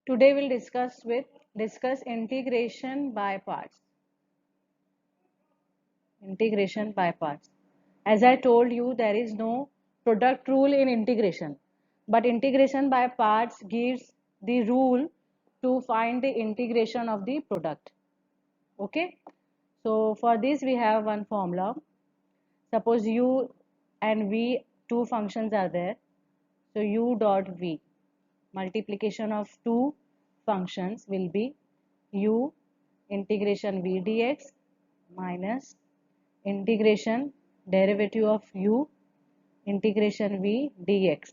Today we'll discuss integration by parts. Integration by parts. As I told you, there is no product rule in integration, but integration by parts gives the rule to find the integration of the product. Okay, so for this we have one formula. Suppose u and v, two functions are there. So u dot v, multiplication of two functions will be u integration v dx minus integration derivative of u integration v dx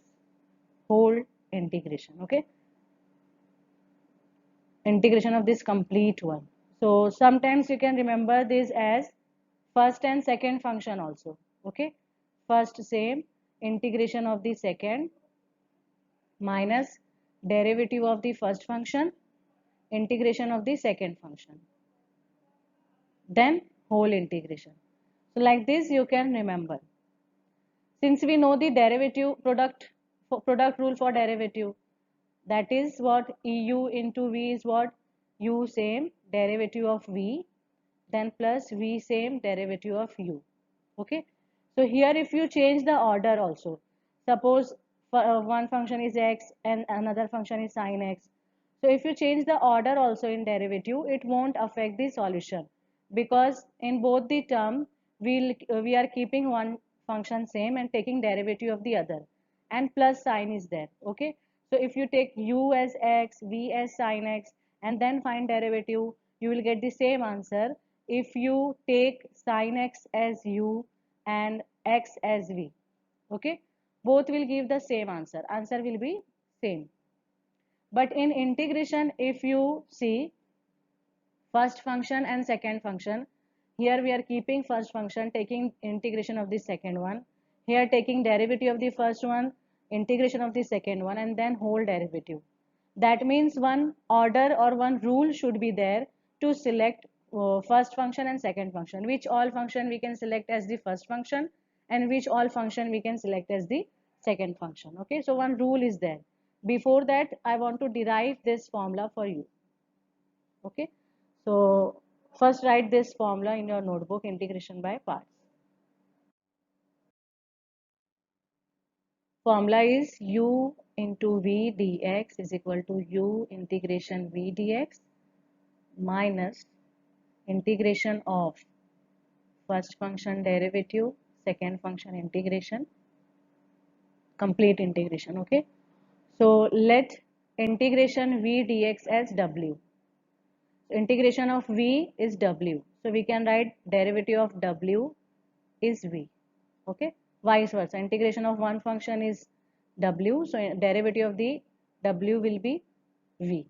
whole integration. Okay, integration of this complete one. So sometimes you can remember this as first and second function also. Okay, first same integration of the second minus derivative of the first function integration of the second function, then whole integration. So like this you can remember. Since we know the derivative product rule for derivative, that is what eu into v is what u same derivative of v, then plus v same derivative of u. Okay, so here if you change the order also, suppose one function is x and another function is sin x, so if you change the order also in derivative, it won't affect the solution, because in both the term we are keeping one function same and taking derivative of the other, and plus sign is there. Okay, so if you take u as x, v as sin x, and then find derivative, you will get the same answer if you take sin x as u and x as v. Okay, both will give the same answer will be same. But in integration, if you see first function and second function, here we are keeping first function, taking integration of the second one, here taking derivative of the first one, integration of the second one, and then whole derivative. That means one order or one rule should be there to select first function and second function, which all function we can select as the first function and which all function we can select as the second function. Okay, so one rule is there. Before that, I want to derive this formula for you. Okay, so first write this formula in your notebook, integration by parts. Formula is u into v dx is equal to u integration v dx minus integration of first function derivative, second function integration, complete integration. Okay, so let integration v dx as w. Integration of v is w, so we can write derivative of w is v. Okay, vice versa, integration of one function is w, so derivative of the w will be v.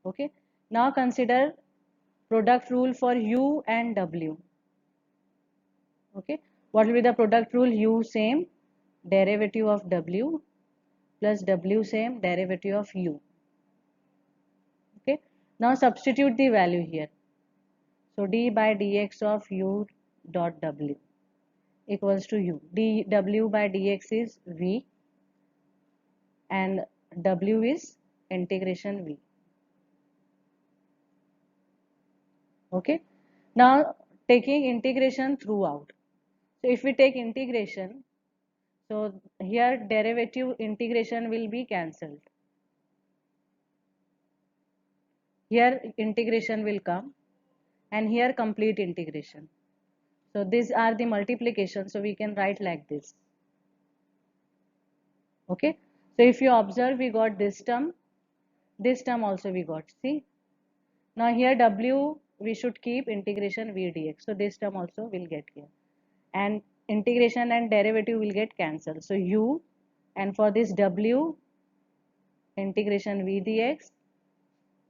Okay, now consider product rule for u and w. Okay, what will be the product rule? U same derivative of w plus w same derivative of u. Okay, now substitute the value here. So d by dx of u dot w equals to u. dw by dx is v and w is integration v. Okay, now taking integration throughout. So if we take integration, so here derivative integration will be cancelled. Here integration will come and here complete integration. So these are the multiplication, so we can write like this. Okay, so if you observe, we got this term also we got. See, now here w we should keep integration v dx, so this term also will get here, and integration and derivative will get cancelled. So u, and for this w integration v dx,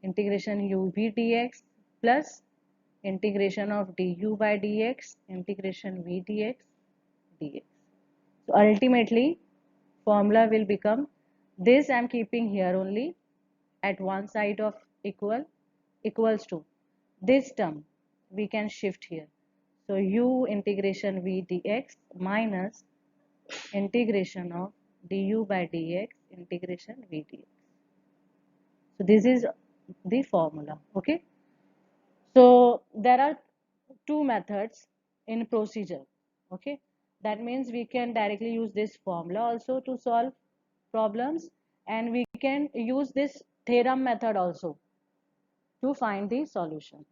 integration u v dx plus integration of du by dx, integration v dx dx. So ultimately formula will become this. I am keeping here only at one side of equals to this term we can shift here. So u integration v dx minus integration of du by dx integration v dx. So this is the formula. Okay. So there are two methods in procedure. Okay. That means we can directly use this formula also to solve problems, and we can use this theorem method also to find the solution.